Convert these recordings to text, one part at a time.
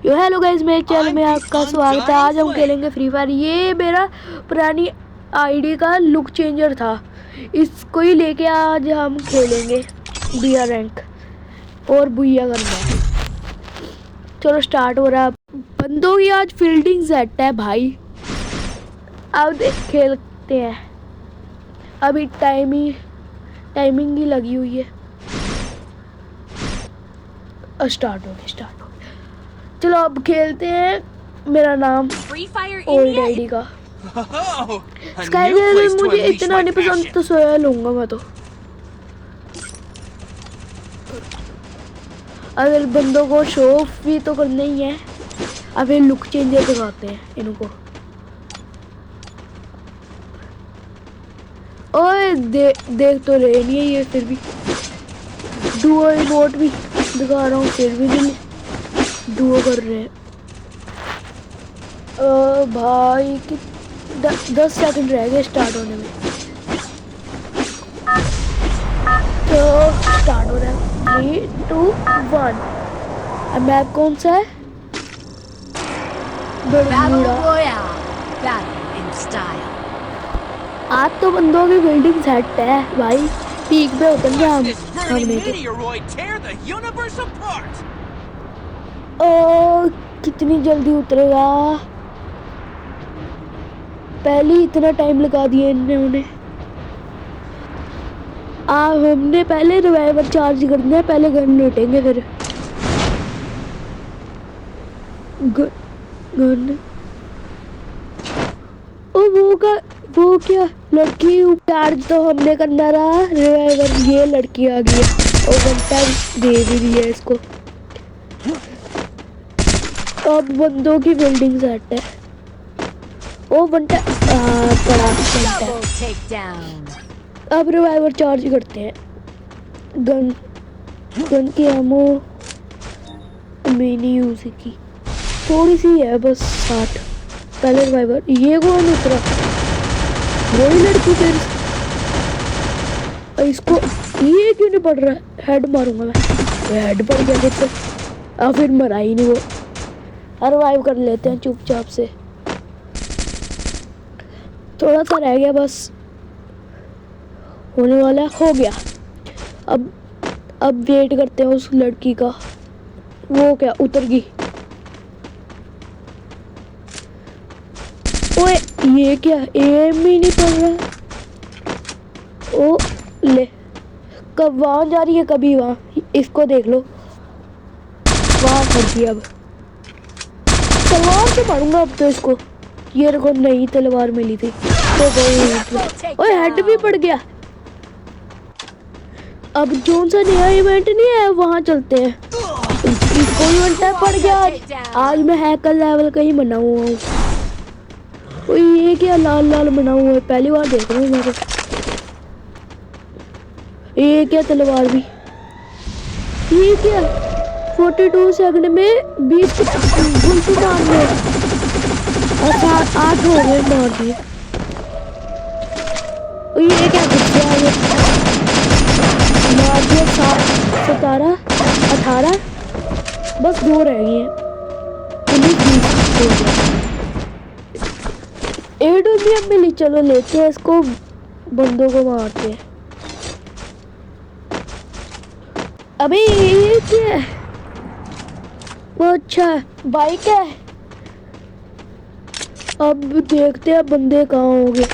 यो hello guys, मेरे channel में आपका स्वागत है। आज हम खेलेंगे फ्री फायर। ये मेरा पुरानी आईडी का लुक चेंजर था, इसको ही लेके आज हम खेलेंगे बियर रैंक और बुइया करना है। चलो स्टार्ट हो रहा है। बंदों की आज फील्डिंग सेट है भाई, अब देख खेलते हैं। अभी टाइमिंग ही लगी हुई है। स्टार्ट हो गया। चलो अब खेलते हैं। मेरा नाम ओल्ड आईडी का स्काई। मुझे इतना नहीं पसंद तो सोया लूंगा मैं तो। अगर बंदों को शो ऑफ भी तो करना ही है। अब ये लुक चेंजर दिखाते हैं इनको। ओए देख तो रहे नहीं है ये, फिर भी डुओ इमोट भी दिखा रहा हूँ, फिर भी नहीं डुओ कर रहे हैं। भाई कि 10 सेकंड रह गए स्टार्ट होने में। तो स्टार्ट हो रहा है 3, 2, 1। अब मैप कौन सा है? आज तो बंदों की बिल्डिंग सेट है भाई, पीक पे उतर गया हमने तो। कितनी जल्दी उतरेगा, पहले ही इतना टाइम लगा दिया इन्होंने। हमने पहले रिवाइवर चार्ज करना है, पहले गन लूटेंगे फिर गन। वो क्या लड़की चार्ज तो हमने करना रहा, रिवाइवर ये लड़की आ गई है और घंटा दे भी दिया इसको। अब बंदों की बिल्डिंग सेट है। ओ घंटा पड़ा घंटा। अब रिवाइवर चार्ज करते हैं। गन की एमो मैंने यूज की थोड़ी सी है बस 60। पहले रिवाइवर। ये कौन उतरा? वही लड़की फिर इसको ये क्यों नहीं पड़ रहा? हेड मारूंगा मैं। हेड पड़ गया मुझसे। फिर मरा ही नहीं वो। रिवाइव कर लेते हैं चुपचाप से। थोड़ा सा रह गया बस, होने वाला हो गया। अब वेट करते हैं उस लड़की का। वो क्या उतर गई? ओए ये क्या एम ही नहीं पड़ रहा। ओ ले, कब वहां जा रही है कभी वहां। इसको देख लो, वहां फंस गई। अब तलवार से मारूंगा अब तो इसको। ये को नई तलवार मिली थी तो गई। ओए हेड भी पड़ गया। अब जोन सा नया इवेंट नहीं है, वहां चलते हैं। इसको इवेंट पड़ गया आज मैं हैकर लेवल का ही बना हुआ हूँ। ये क्या लाल लाल बना हुआ है, पहली बार देख रहा हूँ मैं तो। ये क्या तलवार भी, ये क्या 42 सेकंड में 20 गुल्फी मार रहे। 8 हो गए मार दिए। ये क्या गुस्सा है? मार दिया 17 18 बस 2 रह गए हैं। 8 भी अब मिली। चलो लेते हैं इसको, बंदों को मारते हैं। अबे ये क्या है? वो अच्छा बाइक है। अब देखते हैं बंदे कहाँ होंगे।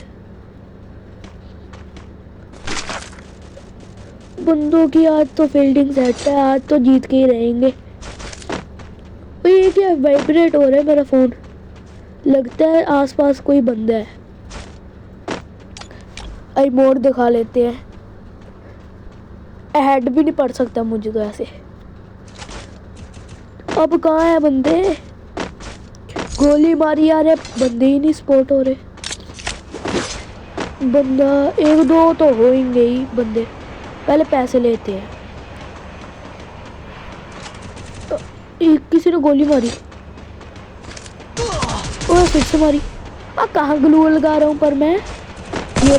बंदों की आज तो फील्डिंग सेट है, आज तो जीत के ही रहेंगे। ये क्या वाइब्रेट हो रहा है मेरा फोन, लगता है आसपास कोई बंदा है। आई मोड दिखा लेते हैं। हेड भी नहीं पड़ सकता मुझे तो ऐसे। अब कहाँ है बंदे? गोली मारी यार, बंदे ही नहीं स्पॉट हो रहे। बंदा 1-2 तो होंगे ही बंदे। पहले पैसे लेते हैं। किसी ने गोली मारी। और फिर से मारी। कहाँ ग्लू लगा रहा हूँ पर मैं। ये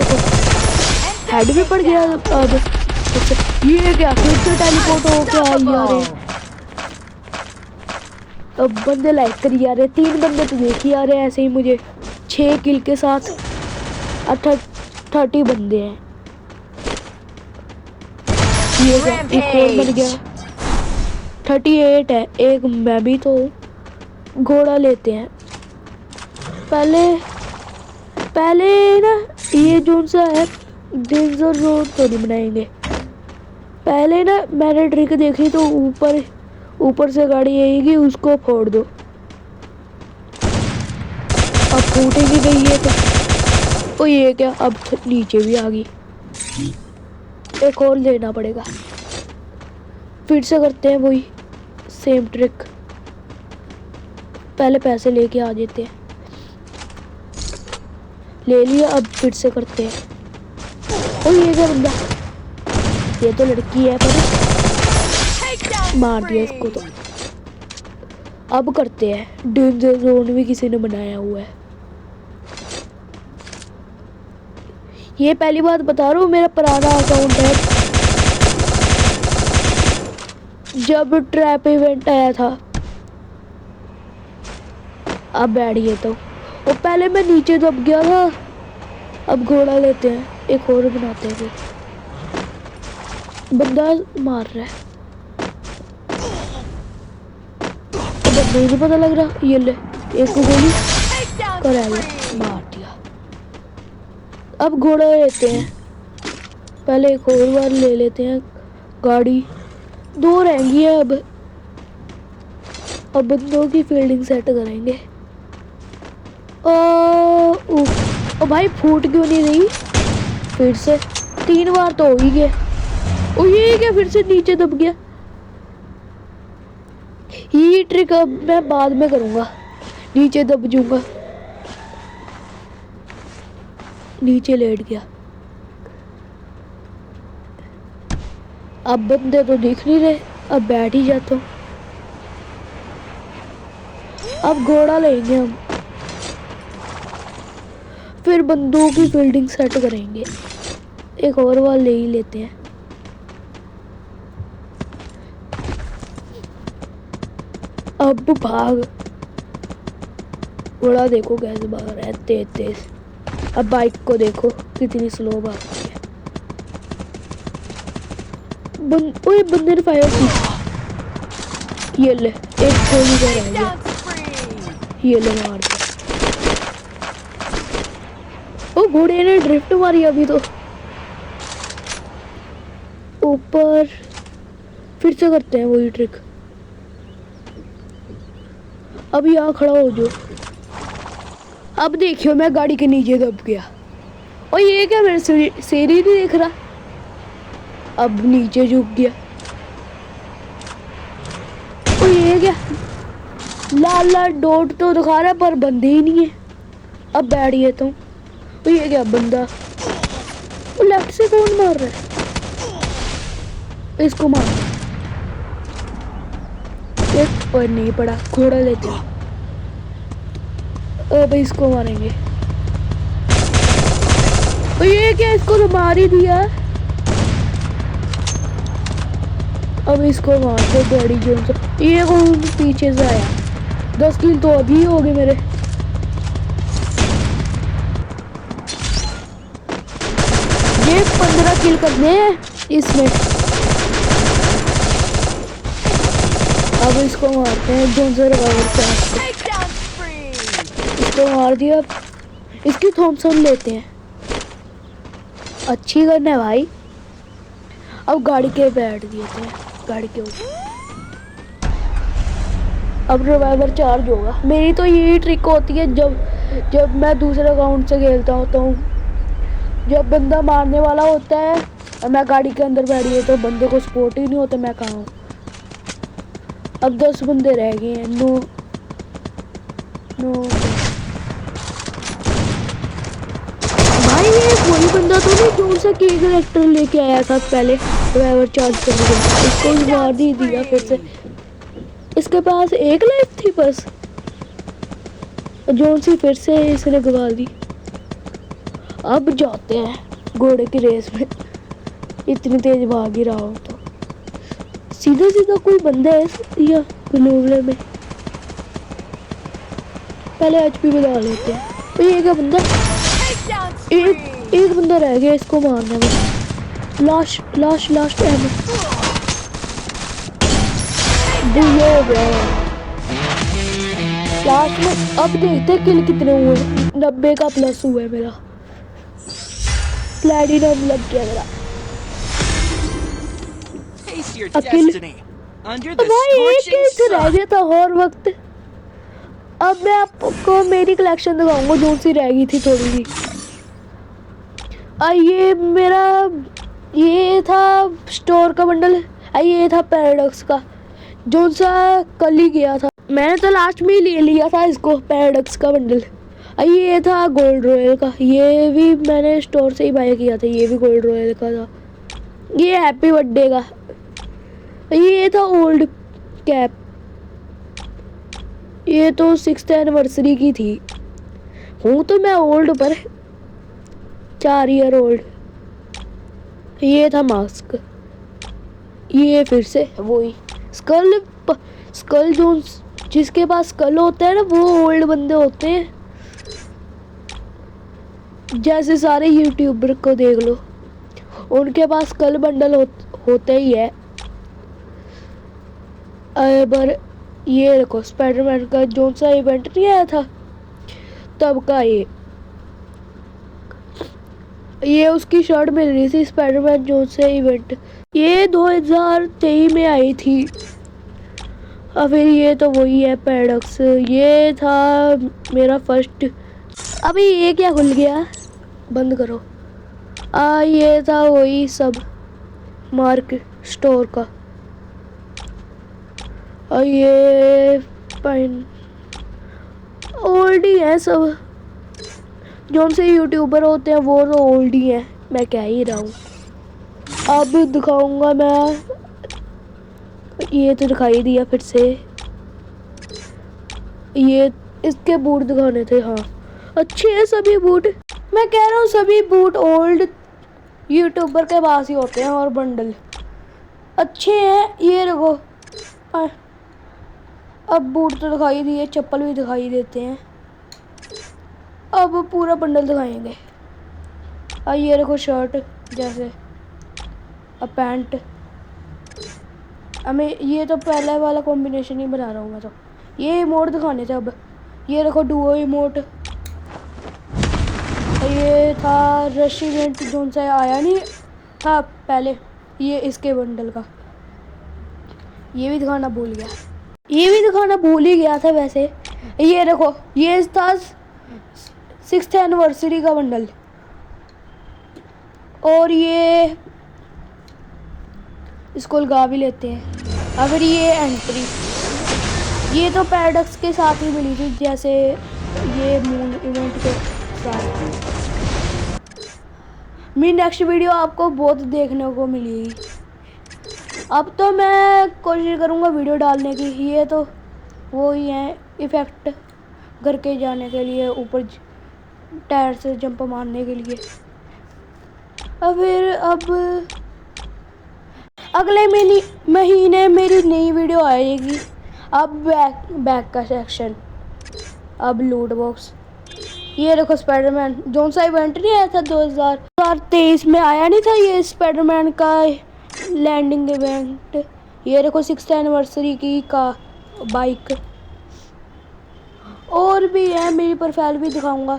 हेड भी पड़ गया। अब ये क्या फिर से टेलीपोर्ट हो क्या यार? अब बंदे लाइक करी जा रहे हैं, 3 बंदे तो देख ही आ रहे हैं ऐसे ही मुझे 6 किल के साथ 30 बंदे हैं। ये एक और बन गया, 38 है। एक मैं भी तो घोड़ा लेते हैं पहले ना। ये जो सा है डेंजर रोड तो नहीं बनाएंगे। पहले ना मैंने ट्रिक देखी तो ऊपर से गाड़ी आएगी, उसको फोड़ दो। अब फूटेगी गई है तो ये क्या, अब नीचे भी आ गई। एक और लेना पड़ेगा, फिर से करते हैं वही सेम ट्रिक। पहले पैसे लेके आ जाते हैं, ले लिया, अब फिर से करते हैं। ओ ये क्या बंदा, ये तो लड़की है पर मार दिया इसको। तो अब करते हैं डेंजर जोन भी किसी ने बनाया हुआ है। ये पहली बात बता रहा हूँ, मेरा पुराना अकाउंट है। जब ट्रैप इवेंट आया था, अब बैठिए तो और पहले मैं नीचे दब गया था। अब घोड़ा लेते हैं, एक और बनाते हैं। फिर बंदा मार रहा है, बंदे नहीं पता लग रहा। ये ले, एक गोली कर मार दिया। अब घोड़ा लेते हैं, पहले एक और बार ले लेते हैं गाड़ी। 2 रहेंगी है अब बंदों की फील्डिंग सेट करेंगे। ओ भाई फूट क्यों नहीं रही? फिर से 3 बार तो हो ही गया। ओ ये क्या, फिर से नीचे दब गया। ये ट्रिक अब मैं बाद में करूंगा, नीचे दब जाऊंगा। नीचे लेट गया। अब बंदे तो दिख नहीं रहे, अब बैठ ही जाता हूँ। अब घोड़ा लेंगे हम, फिर बंदूक की फील्डिंग सेट करेंगे। एक और बार ले ही लेते हैं। अब भाग, घोड़ा देखो कैसे भाग रहा है तेज। अब बाइक को देखो कितनी स्लो भागती है। ओए बंदे ने फायर की। ये ले, एक गोली का रह गया। ये ले मार दिया। ओ घोड़े ने ड्रिफ्ट मारी अभी तो। ऊपर फिर से करते हैं वही ट्रिक। अब यहाँ खड़ा हो जाओ। अब देखियो मैं गाड़ी के नीचे दब गया। और ये क्या, मेरे सिर ही नहीं देख रहा। अब नीचे झुक गया। और ये क्या, लाल डॉट तो दिखा रहा है पर बंदे ही नहीं है। अब बैठिए तो। और ये क्या बंदा, वो लेफ्ट से कौन मार रहा है? इसको मार। एक और नहीं पड़ा, घोड़ा लेते हैं। अब इसको मारेंगे। और ये क्या, इसको तो मार ही दिया। अब इसको मारते गाड़ी जोन से। ये कौन पीछे से आया? 10 किल तो अभी हो गए मेरे। ये 15 किल करने हैं इसमें। अब इसको मारते हैं जोन से इसको मार दिया। इसकी थॉमसन लेते हैं, अच्छी गन है भाई। अब गाड़ी के बैठ दिए थे, गाड़ी के ऊपर। अब रिवाइवर चार्ज होगा। मेरी तो यही ट्रिक होती है जब मैं दूसरे अकाउंट से खेलता होता हूँ। जब बंदा मारने वाला होता है और मैं गाड़ी के अंदर बैठी तो बंदे को सपोर्ट ही नहीं होता मैं कहाँ हूँ। अब 10 बंदे रह गए हैं। नो भाई, ये कोई बंदा तो नहीं जो सा की करेक्टर लेके आया था पहले ड्राइवर चार्ज करने के लिए। इसको भी मार दिया फिर से। इसके पास 1 लाइफ थी बस, जोन सी फिर से इसने गवा दी। अब जाते हैं घोड़े की रेस में। इतनी तेज भाग ही रहा हूँ तो सीधा कोई बंदा है या ग्लोबल में। पहले एचपी बढ़ा लेते हैं। तो ये क्या बंदा, एक बंदा रह गया, इसको मारना है। लास्ट एम ये हो गया लास्ट में। अब देखते हैं किल कितने हुए। 90 का प्लस हुआ है मेरा, प्लैटिनम लग गया मेरा। अकेले भाई एक किल रह गया था हर वक्त। अब मैं आपको मेरी कलेक्शन दिखाऊंगा जो सी रह गई थी थोड़ी सी। ये मेरा ये था स्टोर का बंडल, ये था पैराडॉक्स का जो सा कल ही गया था। मैंने तो लास्ट में ही ले लिया था इसको, पैराडॉक्स का बंडल। ये था गोल्ड रॉयल का, ये भी मैंने स्टोर से ही बाय किया था, ये भी गोल्ड रॉयल का था। ये हैप्पी बर्थडे का, ये था ओल्ड कैप, ये तो 6th एनिवर्सरी की थी। हूँ तो मैं ओल्ड पर 4 ईयर ओल्ड। ये था मास्क, ये फिर से वही स्कल जो जिसके पास स्कल होता है ना वो ओल्ड बंदे होते हैं। जैसे सारे यूट्यूबर को देख लो, उनके पास स्कल बंडल होते ही है। पर ये देखो स्पाइडरमैन का जो सा इवेंट नहीं आया था तब का ये उसकी शर्ट मिल रही थी स्पाइडरमैन जो से इवेंट। ये 2023 में आई थी। और फिर ये तो वही है पैराडॉक्स, ये था मेरा फर्स्ट। अभी ये क्या खुल गया, बंद करो। ये था वही सब मार्क स्टोर का। और ये पाइन ओल्ड ही है सब, जो से यूट्यूबर होते हैं वो तो ओल्ड ही है। मैं कह ही रहा हूँ। अब दिखाऊंगा मैं, ये तो दिखाई दिया फिर से। ये इसके बूट दिखाने थे। हाँ अच्छे हैं सभी बूट, मैं कह रहा हूँ सभी बूट ओल्ड यूट्यूबर के पास ही होते हैं। और बंडल अच्छे हैं, ये देखो। अब बूट तो दिखाई दिए, चप्पल भी दिखाई देते हैं। अब पूरा बंडल दिखाएंगे। ये देखो शर्ट जैसे, अब पैंट। हमें ये तो पहले वाला कॉम्बिनेशन ही बना रहा हूँ मैं तो। ये इमोट दिखाने थे। अब ये देखो डुओ इमोट। ये था रेसिडेंट जोन से आया नहीं था पहले, ये इसके बंडल का। ये भी दिखाना भूल गया, ये भी दिखाना भूल ही गया था वैसे। ये देखो ये था 6th एनिवर्सरी का बंडल। और ये इसको लगा भी लेते हैं। अगर ये एंट्री, ये तो पैराडॉक्स के साथ ही मिली थी, जैसे ये मून इवेंट के साथ। मेरी नेक्स्ट वीडियो आपको बहुत देखने को मिलेगी। अब तो मैं कोशिश करूँगा वीडियो डालने की। ये तो वो ही है इफ़ेक्ट घर के जाने के लिए, ऊपर टायर से जंप मारने के लिए। फिर अब अगले महीने मेरी नई वीडियो आएगी। अब बैक का सेक्शन, अब लूट बॉक्स। ये देखो स्पाइडरमैन जो सा इवेंट नहीं आया था 2023 में, आया नहीं था ये स्पाइडरमैन का लैंडिंग इवेंट। ये देखो 6th एनिवर्सरी की का बाइक। और भी है, मेरी प्रोफाइल भी दिखाऊंगा।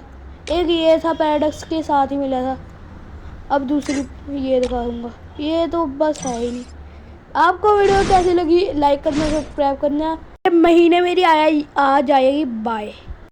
एक ये था पैराडॉक्स के साथ ही मिला था। अब दूसरी ये दिखाऊंगा। ये तो बस है ही नहीं। आपको वीडियो कैसी लगी लाइक करना, सब्सक्राइब करना। महीने मेरी आ जाएगी। बाय।